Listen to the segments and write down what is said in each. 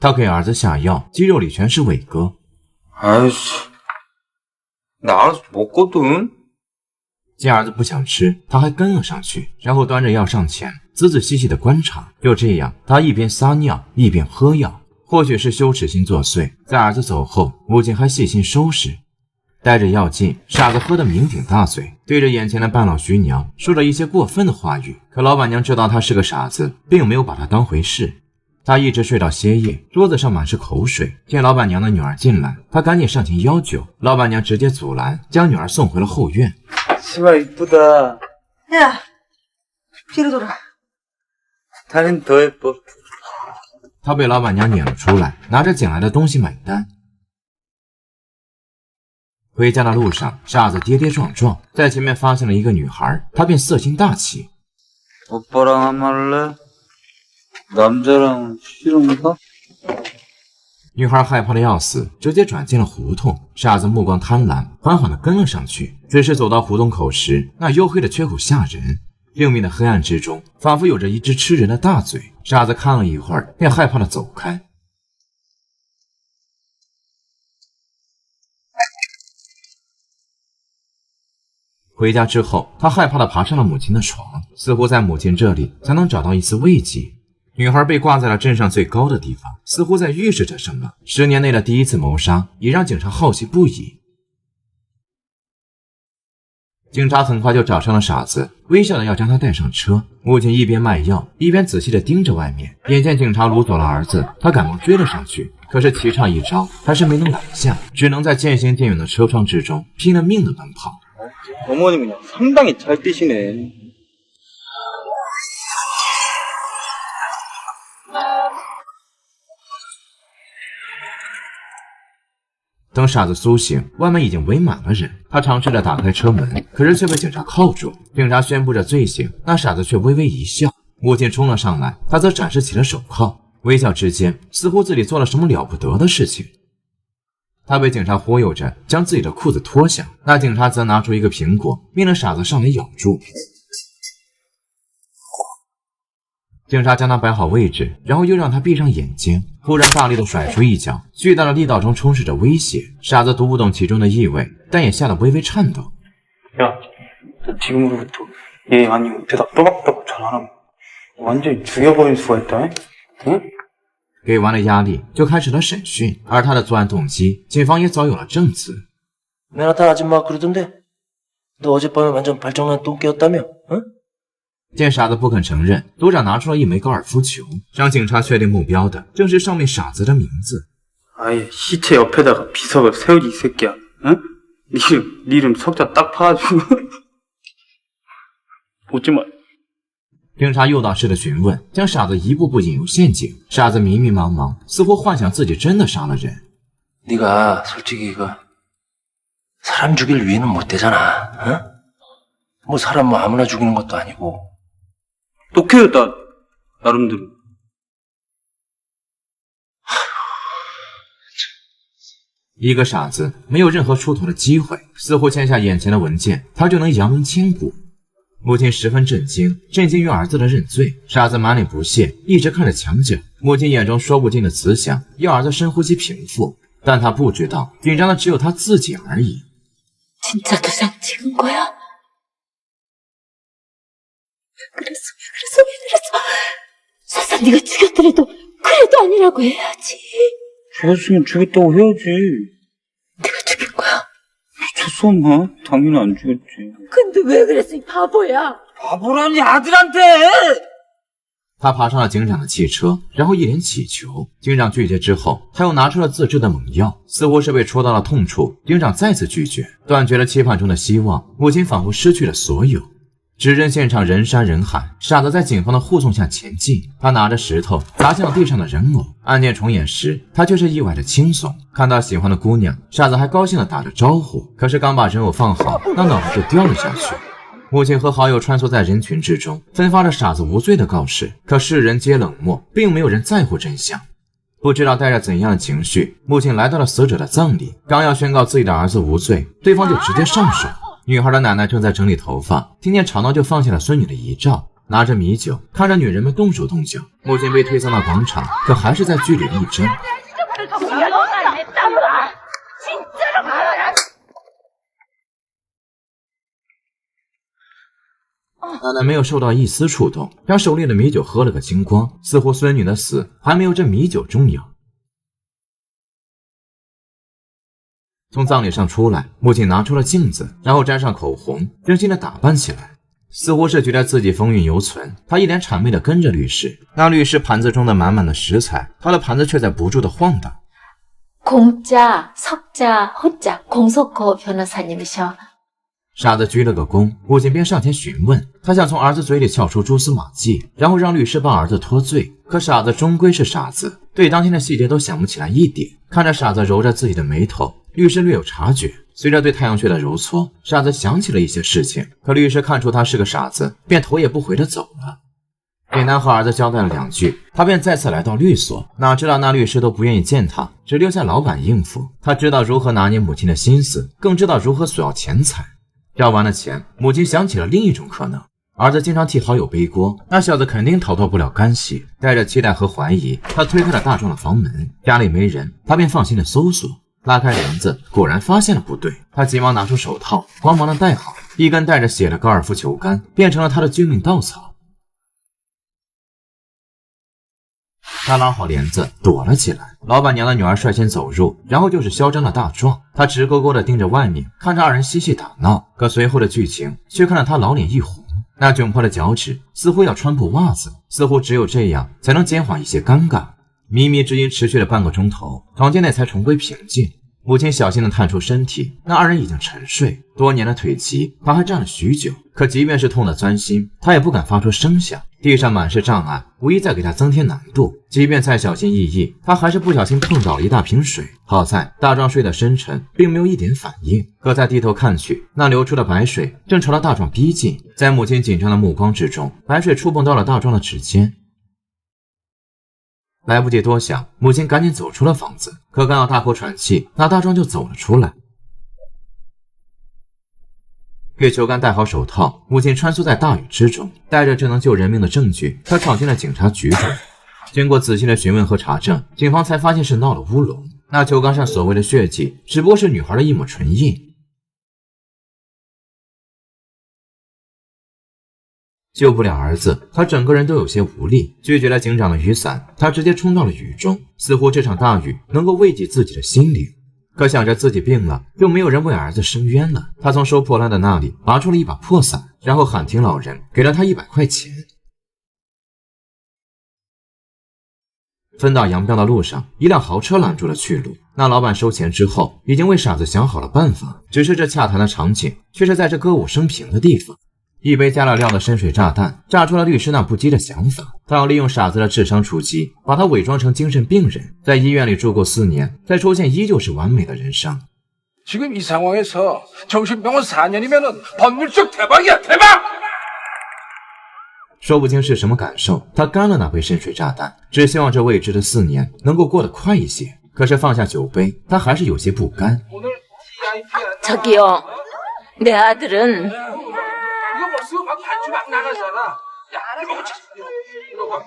他给儿子下药，肌肉里全是伟哥。나 알아서 먹거든。见儿子不想吃，他还跟了上去，然后端着药上前，仔仔细细的观察。就这样，他一边撒尿一边喝药。或许是羞耻心作祟，在儿子走后，母亲还细心收拾。带着药劲，傻子喝得酩酊大醉，对着眼前的半老徐娘说了一些过分的话语。可老板娘知道他是个傻子，并没有把他当回事。他一直睡到歇业，桌子上满是口水。见老板娘的女儿进来，他赶紧上前要酒，老板娘直接阻拦，将女儿送回了后院。치마 이쁘다. 야, 뒤로 돌아. 다른 더 예뻐. 他被老板娘撵了出来，拿着捡来的东西买单。回家的路上，傻子跌跌撞撞，在前面发现了一个女孩，他便色心大起。 오빠랑 한번 할래? 남자랑 싫은가? 女孩害怕的要死，直接转进了胡同。傻子目光贪婪，缓缓地跟了上去。只是走到胡同口时，那黝黑的缺口吓人，另面的黑暗之中，仿佛有着一只吃人的大嘴。傻子看了一会儿，便害怕地走开。回家之后，他害怕地爬上了母亲的床，似乎在母亲这里才能找到一丝慰藉。女孩被挂在了镇上最高的地方，似乎在预示着什么。10年内的第一次谋杀也让警察好奇不已。警察很快就找上了傻子，微笑的要将他带上车。母亲一边卖药，一边仔细的盯着外面。眼见警察掳走了儿子，他赶忙追了上去，可是棋差一招，还是没能拦下，只能在渐行渐远的车窗之中拼了命的奔跑。 어머님은 상당히 잘 뛰시네.等傻子苏醒，外面已经围满了人。他尝试着打开车门，可是却被警察铐住。警察宣布着罪行，那傻子却微微一笑。母亲冲了上来，他则展示起了手铐，微笑之间，似乎自己做了什么了不得的事情。 他被警察忽悠着，将自己的裤子脱下。那警察则拿出一个苹果，命令傻子上来咬住。警察将他摆好位置，然后又让他闭上眼睛，忽然大力的甩出一脚，巨大的力道中充斥着威胁。傻子读不懂其中的意味，但也吓得微微颤抖。야, 너 지금으로부터 예 아니면 대답 또박또박 잘 안 하면 완전히 죽여버릴 수가 있다. 응? 给完了压力，就开始了审讯。而他的作案动机，警方也早有了证词。 맨하탄 아줌마 그러던데 너 어젯밤에 완전 발정난 똥개였다며? 응? 见傻子不肯承认，组长拿出了一枚高尔夫球，让警察确定目标的正是上面傻子的名字。 아예 시체 옆에다가 비석을 세우지 이 새끼야. 응? 네 이름 석자 딱 파가지고 오지 마. 警察诱导式的询问，将傻子一步步引入陷阱。傻子迷迷茫茫，似乎幻想自己真的杀了人。 네가 솔직히 이거 사람 죽일 위는 못 되잖아. 응? 뭐 사람 뭐 아무나 죽이는 것도 아니고. 독해였다 나름대로. 一个傻子没有任何出头的机会，似乎签下眼前的文件，他就能扬名千古。 母亲十分震惊，震惊于儿子的认罪。傻子满脸不屑，一直看着墙角。母亲眼中说不尽的慈祥，要儿子深呼吸平复。但他不知道，紧张的只有他自己而已。 진짜 도장 찍은 거야? 그랬어. 설사 네가 죽였더라도 그래도 아니라고 해야지. 죽였으면 죽였다고 해야지. 내가 죽인 거야? 미쳤어 엄마? 당연히 안 죽였지. 근데 왜 그랬어 이 바보야? 바보라니 아들한테! 他爬上了警长的汽车，然后一脸乞求。警长拒绝之后，他又拿出了自制的猛药，似乎是被戳到了痛处。警长再次拒绝，断绝了期盼中的希望。母亲仿佛失去了所有。指认现场人山人海，傻子在警方的护送下前进。他拿着石头砸向了地上的人偶。案件重演时，他却是意外的轻松。看到喜欢的姑娘，傻子还高兴地打着招呼。可是刚把人偶放好，那脑袋就掉了下去。 母亲和好友穿梭在人群之中，分发着傻子无罪的告示。可世人皆冷漠，并没有人在乎真相。不知道带着怎样的情绪，母亲来到了死者的葬礼，刚要宣告自己的儿子无罪，对方就直接上手。女孩的奶奶正在整理头发，听见吵闹就放下了孙女的遗照。拿着米酒，看着女人们动手动脚。母亲被推搡到广场，可还是在剧里力争。奶奶没有受到一丝触动，将手里的米酒喝了个精光，似乎孙女的死还没有这米酒重要。从葬礼上出来，母亲拿出了镜子，然后沾上口红，精心的打扮起来，似乎是觉得自己风韵犹存。她一脸谄媚的跟着律师，那律师盘子中的满满的食材，他的盘子却在不住的晃荡。 공자, 석자, 호자, 공석호 변호사님이셔. 傻子鞠了个躬，母亲便上前询问，他想从儿子嘴里撬出蛛丝马迹，然后让律师帮儿子脱罪。可傻子终归是傻子，对当天的细节都想不起来一点。看着傻子揉着自己的眉头，律师略有察觉。随着对太阳穴的揉搓，傻子想起了一些事情。可律师看出他是个傻子，便头也不回的走了。简单和儿子交代了2句，他便再次来到律所。哪知道那律师都不愿意见他，只留下老板应付。他知道如何拿捏母亲的心思，更知道如何索要钱财。 要完了钱，母亲想起了另一种可能。儿子经常替好友背锅，那小子肯定逃脱不了干系。带着期待和怀疑，他推开了大壮的房门，家里没人，他便放心的搜索。拉开帘子，果然发现了不对。他急忙拿出手套，慌忙的戴好，一根带着血的高尔夫球杆变成了他的救命稻草。他拉好帘子，躲了起来。老板娘的女儿率先走入，然后就是嚣张的大壮。他直勾勾地盯着外面，看着2人嬉戏打闹。可随后的剧情却看得他老脸一红，那窘迫的脚趾似乎要穿破袜子，似乎只有这样才能减缓一些尴尬。靡靡之音持续了半个钟头，房间内才重归平静。母亲小心地探出身体，那2人已经沉睡。多年的腿疾，他还站了许久。可即便是痛得钻心，他也不敢发出声响。地上满是障碍，无疑在给他增添难度。即便再小心翼翼，他还是不小心碰倒了一大瓶水。好在大壮睡得深沉，并没有一点反应。可再低头看去，那流出的白水正朝着大壮逼近。在母亲紧张的目光之中，白水触碰到了大壮的指尖。 来不及多想，母亲赶紧走出了房子。可刚要大口喘气，那大壮就走了出来。给球杆戴好手套，母亲穿梭在大雨之中，带着这能救人命的证据，她闯进了警察局中。经过仔细的询问和查证，警方才发现是闹了乌龙。那球杆上所谓的血迹，只不过是女孩的一抹唇印。 救不了儿子，他整个人都有些无力，拒绝了警长的雨伞，他直接冲到了雨中，似乎这场大雨能够慰藉自己的心灵。可想着自己病了，就没有人为儿子伸冤了。他从收破烂的那里拔出了一把破伞，然后喊停老人，给了他100块钱。分道扬镳的路上，一辆豪车拦住了去路。那老板收钱之后，已经为傻子想好了办法，只是这洽谈的场景却是在这歌舞升平的地方。 一杯加了料的深水炸弹，炸出了律师那不羁的想法。他要利用傻子的智商出击，把他伪装成精神病人，在医院里住够4年，再出现依旧是完美的人生。 지금 이 상황에서 정신병원 4년이면은 법률적 대박이야, 대박! 说不清是什么感受，他干了那杯深水炸弹，只希望这未知的4年能够过得快一些。可是放下酒杯，他还是有些不甘。 저기요, 내 아들은 수업하고 반주 막 나가잖아. 야, 이거 봐.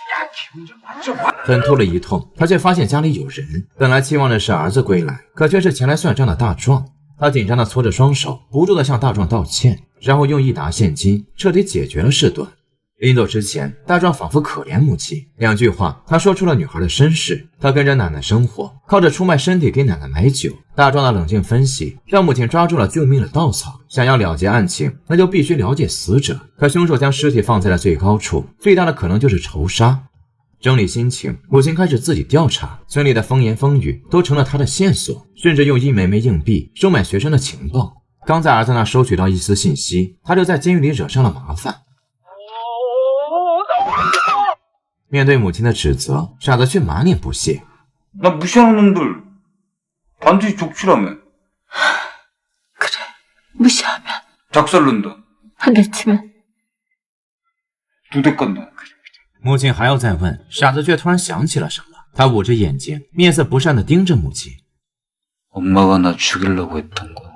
야, 기분 좀 맞춰 봐. 很吐了一通，他却发现家里有人。本来期望的是儿子归来，可却是前来算账的大壮。他紧张地搓着双手，不住地向大壮道歉，然后用1沓现金彻底解决了事端。临走之前，大壮仿佛可怜母亲，2句话，他说出了女孩的身世。他跟着奶奶生活，靠着出卖身体给奶奶买酒。大壮的冷静分析，让母亲抓住了救命的稻草。想要了结案情，那就必须了解死者。可凶手将尸体放在了最高处，最大的可能就是仇杀。整理心情，母亲开始自己调查，村里的风言风语都成了她的线索，甚至用1枚枚硬币收买学生的情报。刚在儿子那收取到一丝信息，他就在监狱里惹上了麻烦。 面对母亲的指责，傻子却满脸不屑。 나 무시하는 놈들 반드시 족치라며. 그래, 무시하면 작살난다. 안 됐지만 두대 깐다. 母亲还要再问，傻子却突然想起了什么，他捂着眼睛，面色不善地盯着母亲。 엄마가 나 죽이려고 했던 거.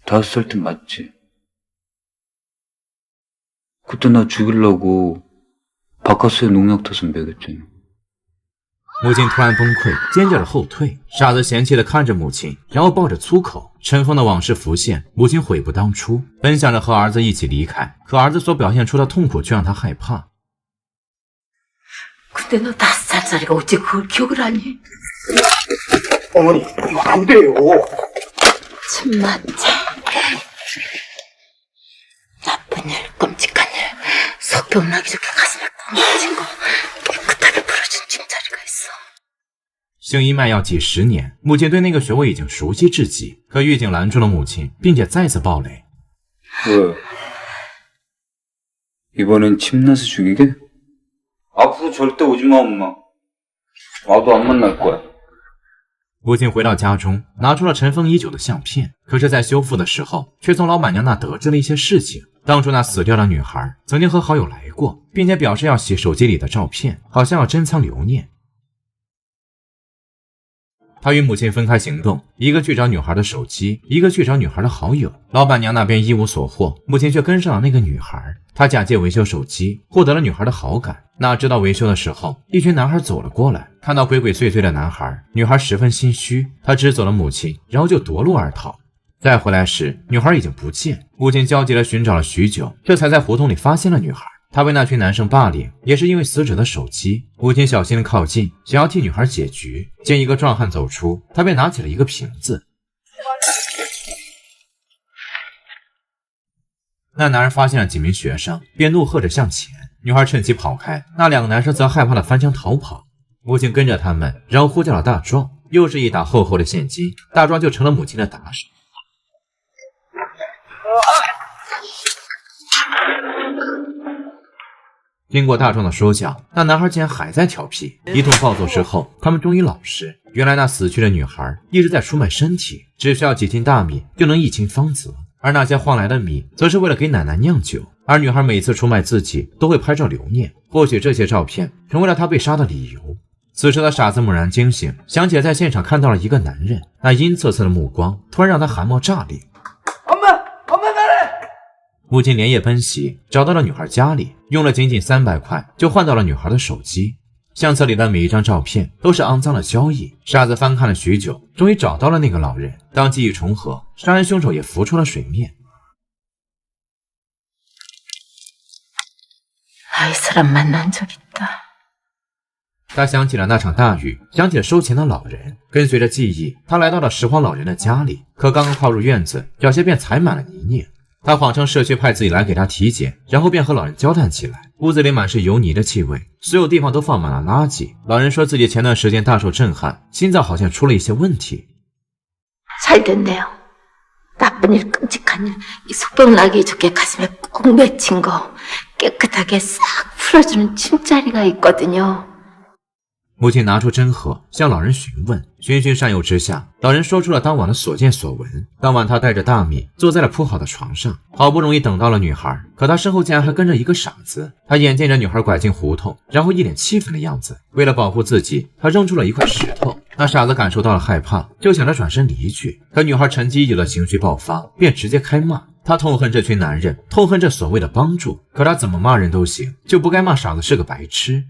5살 때 맞지? 그때 나 죽이려고 바카스에 농약 타서 먹였잖아. 母亲突然崩溃，尖叫着后退。傻子嫌弃地看着母亲，然后爆着粗口。尘封的往事浮现，母亲悔不当初，本想着和儿子一起离开，可儿子所表现出的痛苦却让她害怕。 근데 너 5살짜리가 어째 그걸 기억을 하니? 어머니, 이거 안 돼요. 참만 참. 나쁜 일, 끔찍한 일, 석병나기 좋게 가슴에 꽉 맺힌 거 깨끗하게 풀어준 찜자리가 있어. 行医卖药几10年，母亲对那个穴位已经熟悉至极。可狱警拦住了母亲，并且再次暴雷。 왜? 이번엔 침나서 죽이게? 앞으로 절대 오지 마, 엄마. 나도 안 만날 거야. 母亲回到家中，拿出了尘封已久的相片。可是，在修复的时候，却从老板娘那得知了一些事情。当初那死掉的女孩曾经和好友来过，并且表示要洗手机里的照片，好像要珍藏留念。 他与母亲分开行动，一个去找女孩的手机，一个去找女孩的好友。老板娘那边一无所获，母亲却跟上了那个女孩。她假借维修手机，获得了女孩的好感。哪知道维修的时候，一群男孩走了过来，看到鬼鬼祟祟的男孩，女孩十分心虚，她支走了母亲，然后就夺路而逃。再回来时，女孩已经不见。母亲焦急地寻找了许久，这才在胡同里发现了女孩。 他被那群男生霸凌，也是因为死者的手机。母亲小心地靠近，想要替女孩解局。见一个壮汉走出，他便拿起了一个瓶子。那男人发现了几名学生，便怒喝着向前。女孩趁机跑开，那2个男生则害怕地翻墙逃跑。母亲跟着他们，然后呼叫了大壮，又是一沓厚厚的现金，大壮就成了母亲的打手。 经过大壮的说教，那男孩竟然还在调皮。一通暴揍之后，他们终于老实。原来那死去的女孩一直在出卖身体，只需要几斤大米就能一清方泽。而那些换来的米，则是为了给奶奶酿酒。而女孩每次出卖自己，都会拍照留念。或许这些照片成为了她被杀的理由。此时的傻子猛然惊醒，想起来在现场看到了一个男人，那阴恻恻的目光突然让他汗毛炸裂。 母亲连夜奔袭，找到了女孩家里，用了仅仅300块就换到了女孩的手机。相册里的每一张照片都是肮脏的交易。傻子翻看了许久，终于找到了那个老人。当记忆重合，杀人凶手也浮出了水面。 이 사람 만난 적 있다. 他想起了那场大雨，想起了收钱的老人。跟随着记忆，他来到了拾荒老人的家里。可刚刚跨入院子，脚下便踩满了泥泞。 他谎称社区派自己来给他体检，然后便和老人交谈起来。屋子里满是油泥的气味，所有地方都放满了垃圾。老人说自己前段时间大受震撼，心脏好像出了一些问题。 잘 됐네요. 나쁜 일, 끔찍한 일, 이 속병나기 좋게 가슴에 꼭 맺힌 거 깨끗하게 싹 풀어주는 침자리가 있거든요. 母亲拿出针盒向老人询问，循循善诱之下，老人说出了当晚的所见所闻。当晚他带着大米坐在了铺好的床上，好不容易等到了女孩，可他身后竟然还跟着一个傻子。他眼见着女孩拐进胡同，然后一脸气愤的样子。为了保护自己，他扔出了一块石头。那傻子感受到了害怕，就想着转身离去。可女孩沉积已久的情绪爆发，便直接开骂。他痛恨这群男人，痛恨这所谓的帮助。可他怎么骂人都行，就不该骂傻子是个白痴。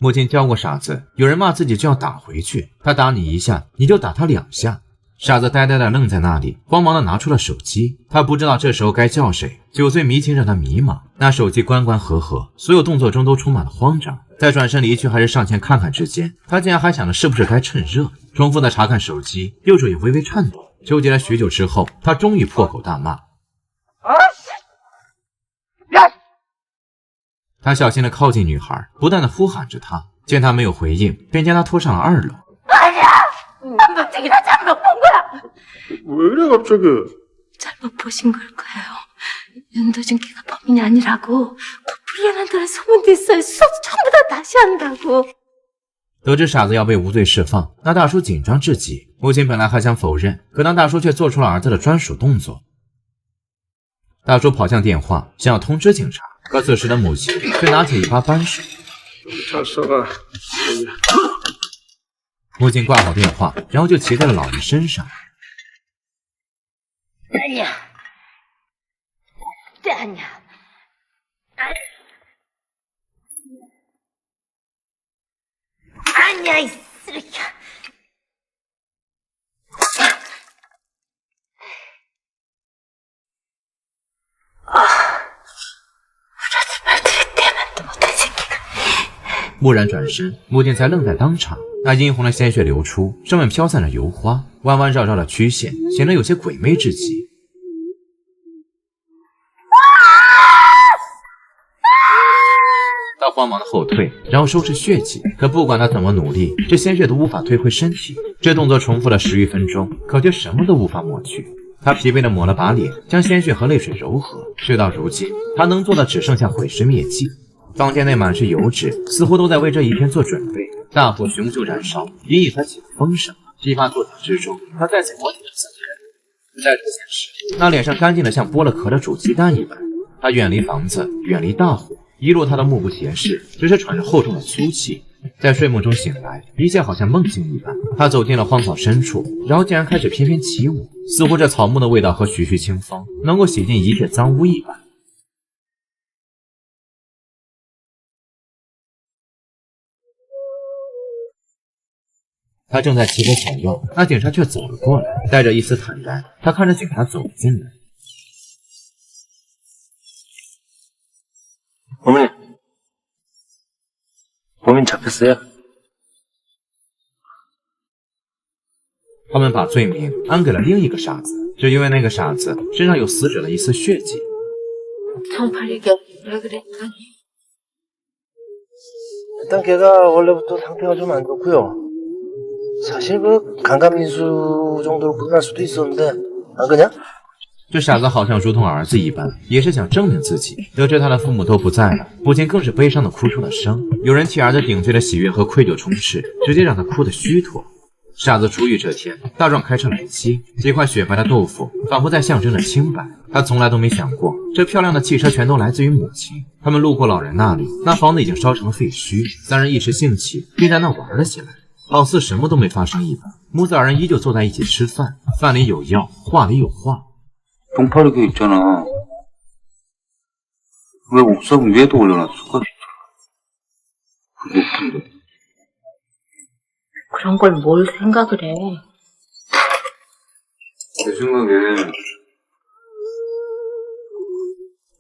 母亲教过傻子，有人骂自己就要打回去，他打你一下，你就打他2下。傻子呆呆地愣在那里，慌忙地拿出了手机。他不知道这时候该叫谁，酒醉迷情让他迷茫。那手机关关合合，所有动作中都充满了慌张。在转身离去还是上前看看之间，他竟然还想着是不是该趁热，重复地查看手机，右手也微微颤抖。纠结了许久之后，他终于破口大骂。 他小心地靠近女孩，不断地呼喊着她。见她没有回应，便将她拖上了2楼。 아니야! 남동생이나 잘못 본 거야! 왜 이래 갑자기? 잘못 보신 걸 거예요. 윤도준기가 범인이 아니라고 불리한다는 소문도 있어요. 수업 전부 다 다시 한다고. 得知傻子要被无罪释放，那大叔紧张至极。母亲本来还想否认，可那大叔却做出了儿子的专属动作。大叔跑向电话，想要通知警察。 可此时的母亲却拿起一把扳手， 잤어가. 母亲挂好电话，然后就骑在了老人身上。 아니야. 절대 아니야. 아니야, 이 쓰레기야. 울어도 말도 대만도 못한 새끼가. 蓦然转身，母亲才愣在当场。那殷红的鲜血流出，上面飘散着油花，弯弯绕绕的曲线显得有些鬼魅至极。他慌忙的后退，然后收拾血迹。可不管他怎么努力，这鲜血都无法退回身体。这动作重复了10余分钟，可却什么都无法抹去。他疲惫的抹了把脸，将鲜血和泪水柔和。事到如今，他能做的只剩下毁尸灭迹。房间内满是油脂，似乎都在为这一天做准备。大火熊熊燃烧，隐隐泛起了风声。噼啪作响之中，他再次磨起了自己。再出现时，那脸上干净的像剥了壳的煮鸡蛋一般。他远离房子，远离大火。 一路他都目不斜视，只是喘着厚重的粗气。在睡梦中醒来，一切好像梦境一般。他走进了荒草深处，然后竟然开始翩翩起舞，似乎这草木的味道和徐徐清风能够洗净一切脏污一般。他正在骑着草药，那警察却走了过来，带着一丝坦然。他看着警察走进来。 어머니, 범인 잡혔어요? 他们把罪名安给了另一个傻子，只因为那个傻子身上有死者的一丝血迹。 정팔이가 왜 그랬더니 일단 걔가 원래부터 상태가 좀 안 좋고요. 사실 그 강간민수 정도로 끝날 수도 있었는데 안 그냐? 这傻子好像如同儿子一般，也是想证明自己。得知他的父母都不在了，母亲更是悲伤的哭出了声。有人替儿子顶罪的喜悦和愧疚充斥，直接让他哭得虚脱。傻子出狱这天，大壮开车来接，几块雪白的豆腐仿佛在象征着清白。他从来都没想过，这漂亮的汽车全都来自于母亲。他们路过老人那里，那房子已经烧成了废墟。三人一时兴起，便在那玩了起来，好似什么都没发生一般。母子二人依旧坐在一起吃饭，饭里有药，话里有话。 동파리 걔 있잖아. 왜 옥상 위에도 올려놨을까? 그 높은데. 그런 걸 뭘 생각을 해. 내 생각에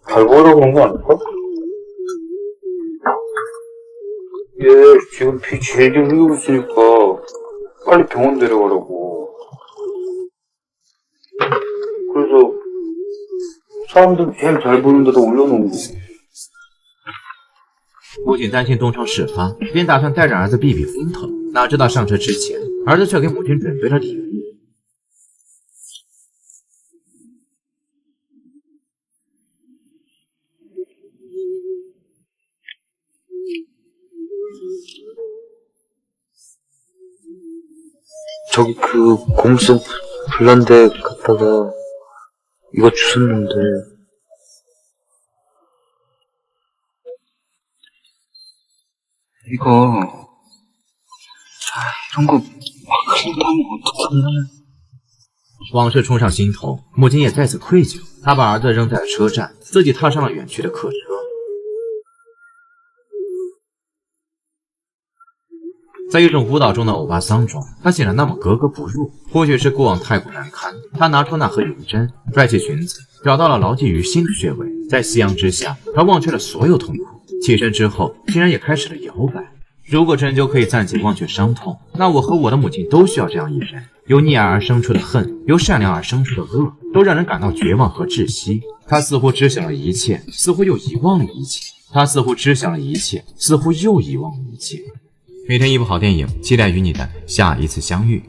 발버려 그런 거 아닐까? 얘 지금 피 질질 흘리고 있으니까 빨리 병원 데려가라고. 그래서 사람들 제일 잘 보는 데다 올려놓은 거. 母亲担心东窗事发，便打算带着儿子避避风头。哪知道上车之前，儿子却给母亲准备了礼物。저기 그 고무신 불난데 갔다가 이거 주웠는데 이거 이런 거 막 흘리면 어떡하냐. 往事冲上心头，母亲也再次愧疚。她把儿子扔在了车站，自己踏上了远去的客车。在一种舞蹈中的欧巴桑中，她显得那么格格不入。或许是过往太过难堪，她拿出那盒银针，拽起裙子，找到了牢记于心的穴位。在夕阳之下，她忘却了所有痛苦。起身之后，竟然也开始了摇摆。如果针灸可以暂且忘却伤痛，那我和我的母亲都需要这样一人。由溺爱而生出的恨，由善良而生出的恶，都让人感到绝望和窒息。她似乎知晓了一切，似乎又遗忘了一切。她似乎知晓了一切，似乎又遗忘了一切。每天一部好电影，期待与你的下一次相遇。